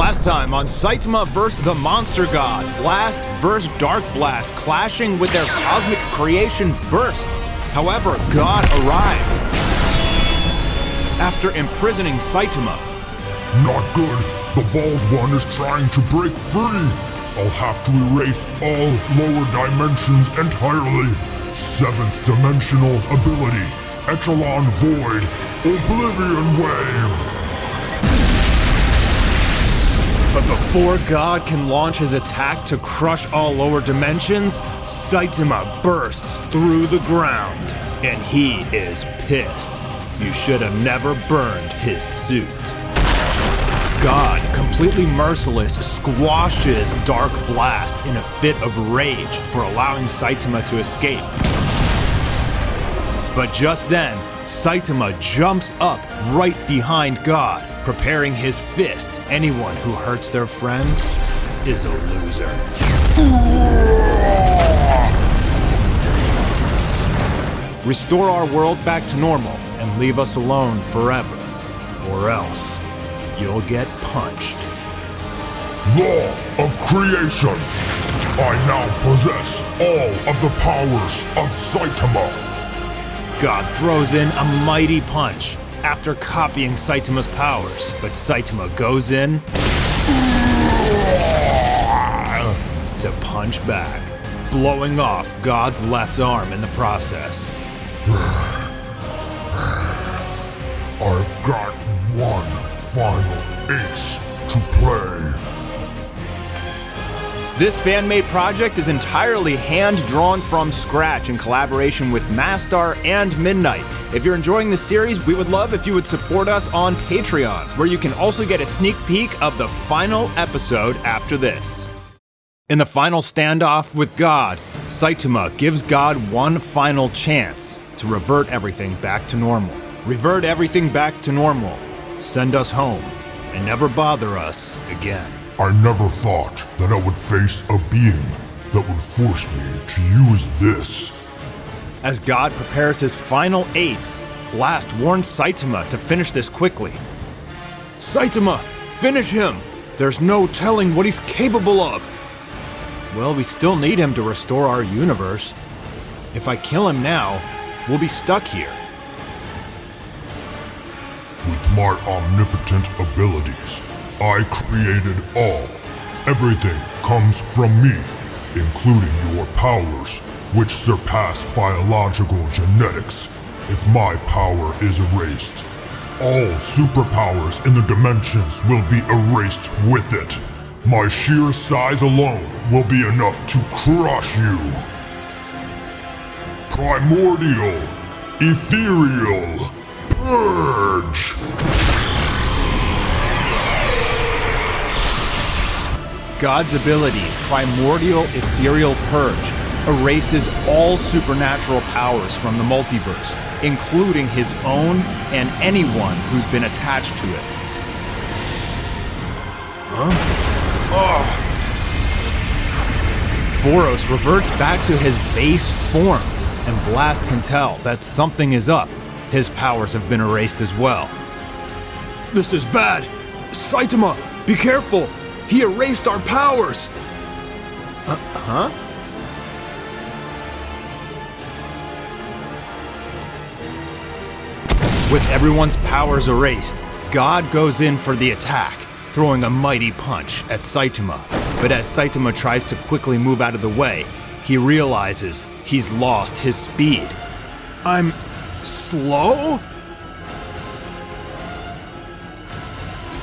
Last time on Saitama vs. the Monster God, Blast vs. Dark Blast clashing with their cosmic creation bursts. However, God arrived. After imprisoning Saitama. Not good. The Bald One is trying to break free. I'll have to erase all lower dimensions entirely. 7th dimensional ability. Echelon Void. Oblivion Wave. But before God can launch his attack to crush all lower dimensions, Saitama bursts through the ground. And he is pissed. You should have never burned his suit. God, completely merciless, squashes Dark Blast in a fit of rage for allowing Saitama to escape. But just then, Saitama jumps up right behind God, preparing his fist. Anyone who hurts their friends is a loser. Restore our world back to normal and leave us alone forever, or else you'll get punched. Law of Creation. I now possess all of the powers of Saitama. God throws in a mighty punch after copying Saitama's powers, but Saitama goes in to punch back, blowing off God's left arm in the process. I've got one final ace to play. This fan-made project is entirely hand-drawn from scratch in collaboration with Mastar and Midnight. If you're enjoying this series, we would love if you would support us on Patreon, where you can also get a sneak peek of the final episode after this. In the final standoff with God, Saitama gives God one final chance to revert everything back to normal. Revert everything back to normal. Send us home and never bother us again. I never thought that I would face a being that would force me to use this. As God prepares his final ace, Blast warns Saitama to finish this quickly. Saitama, finish him! There's no telling what he's capable of. Well, we still need him to restore our universe. If I kill him now, we'll be stuck here. With my omnipotent abilities, I created all. Everything comes from me, including your powers, which surpass biological genetics. If my power is erased, all superpowers in the dimensions will be erased with it. My sheer size alone will be enough to crush you. Primordial, ethereal, purge! God's ability, Primordial Ethereal Purge, erases all supernatural powers from the multiverse, including his own and anyone who's been attached to it. Boros reverts back to his base form, and Blast can tell that something is up. His powers have been erased as well. This is bad! Saitama, be careful! He erased our powers! Huh? With everyone's powers erased, God goes in for the attack, throwing a mighty punch at Saitama. But as Saitama tries to quickly move out of the way, he realizes he's lost his speed. I'm slow?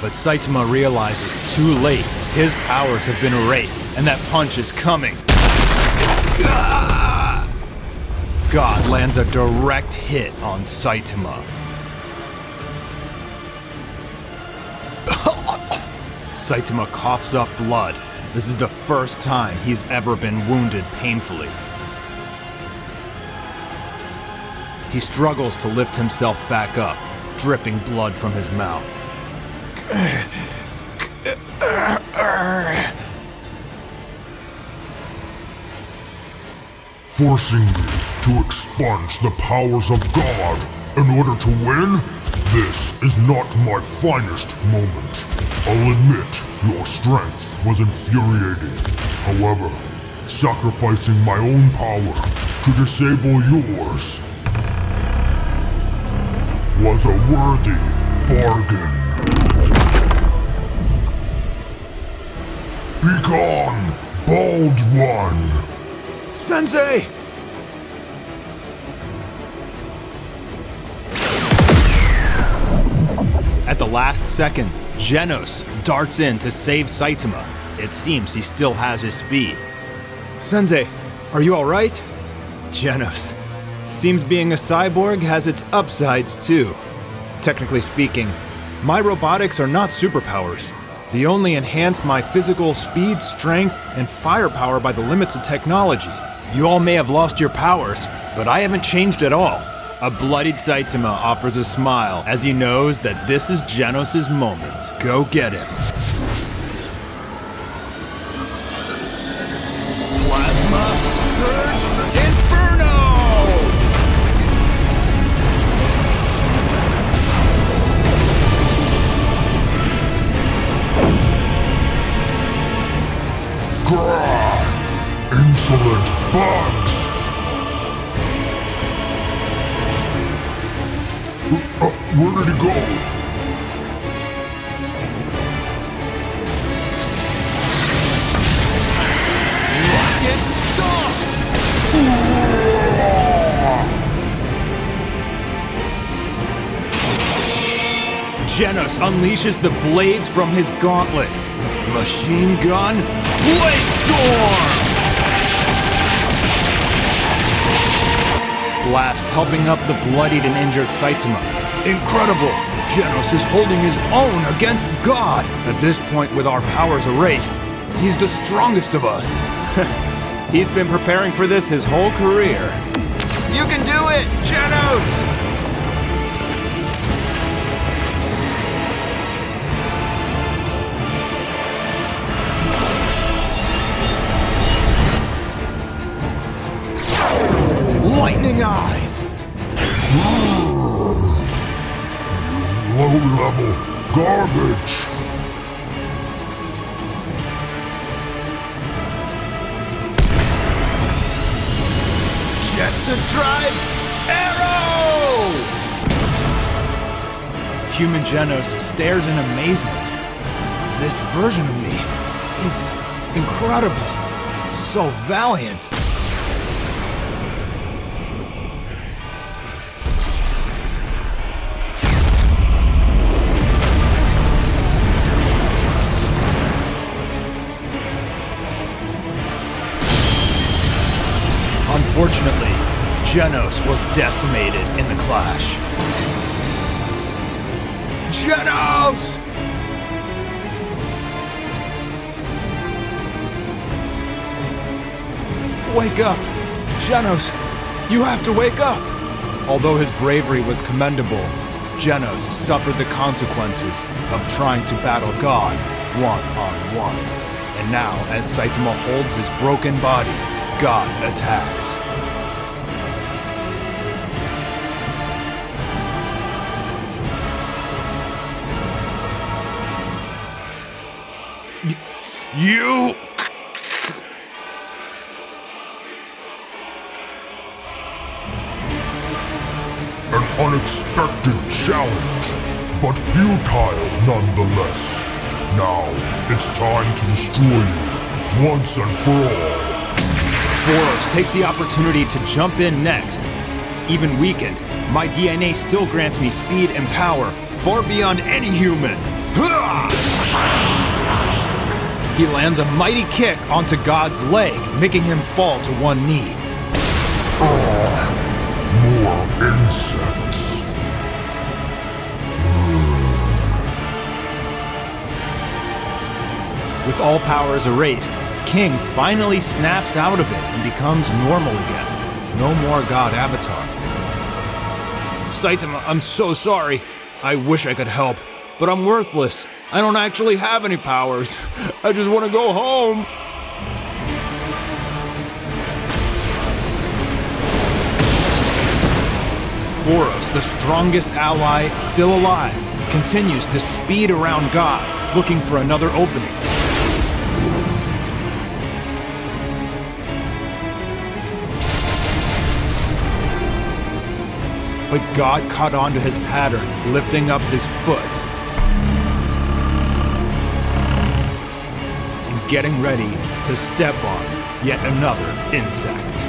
But Saitama realizes too late his powers have been erased and that punch is coming. God lands a direct hit on Saitama. Saitama coughs up blood. This is the first time he's ever been wounded painfully. He struggles to lift himself back up, dripping blood from his mouth. Forcing me to expunge the powers of God in order to win? This is not my finest moment. I'll admit your strength was infuriating. However, sacrificing my own power to disable yours was a worthy bargain. Begone, Bald One! Sensei! At the last second, Genos darts in to save Saitama. It seems he still has his speed. Sensei, are you alright? Genos. Seems being a cyborg has its upsides too. Technically speaking, my robotics are not superpowers. They only enhance my physical speed, strength, and firepower by the limits of technology. You all may have lost your powers, but I haven't changed at all. A bloodied Saitama offers a smile as he knows that this is Genos' moment. Go get him. Plasma Surge Inferno! Grah! Insolent bugs! Where did he go? Rocket Stomp! Genos unleashes the blades from his gauntlets. Machine Gun Blade Storm! Blast helping up the bloodied and injured Saitama. Incredible! Genos is holding his own against God! At this point, with our powers erased, he's the strongest of us. He's been preparing for this his whole career. You can do it, Genos! Lightning Eyes! Low-level garbage! Jet to drive arrow! Human Genos stares in amazement. This version of me is incredible, so valiant. Unfortunately, Genos was decimated in the clash. Genos! Wake up! Genos, you have to wake up! Although his bravery was commendable, Genos suffered the consequences of trying to battle God one-on-one. And now, as Saitama holds his broken body, God attacks. You... An unexpected challenge, but futile nonetheless. Now, it's time to destroy you, once and for all. Boros takes the opportunity to jump in next. Even weakened, my DNA still grants me speed and power far beyond any human. He lands a mighty kick onto God's leg, making him fall to one knee. More insects. With all powers erased, King finally snaps out of it and becomes normal again. No more God Avatar. Saitama, I'm so sorry. I wish I could help, but I'm worthless. I don't actually have any powers. I just want to go home. Boros, the strongest ally still alive, continues to speed around God looking for another opening. But God caught on to his pattern, lifting up his foot and getting ready to step on yet another insect.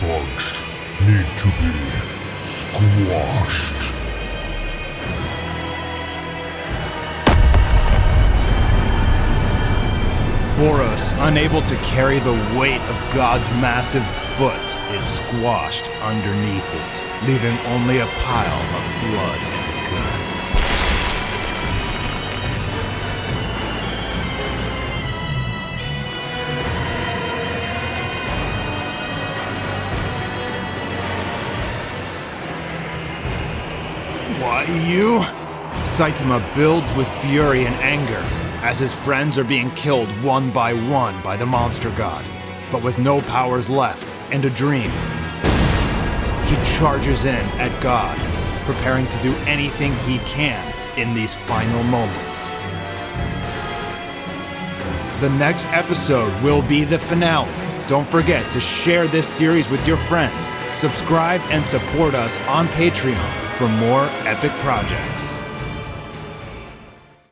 Bugs need to be squashed. Boros, unable to carry the weight of God's massive foot, is squashed underneath it, leaving only a pile of blood and guts. Why you? Saitama builds with fury and anger as his friends are being killed one by the monster god. But with no powers left and a dream, he charges in at God, preparing to do anything he can in these final moments. The next episode will be the finale. Don't forget to share this series with your friends, subscribe and support us on Patreon for more epic projects.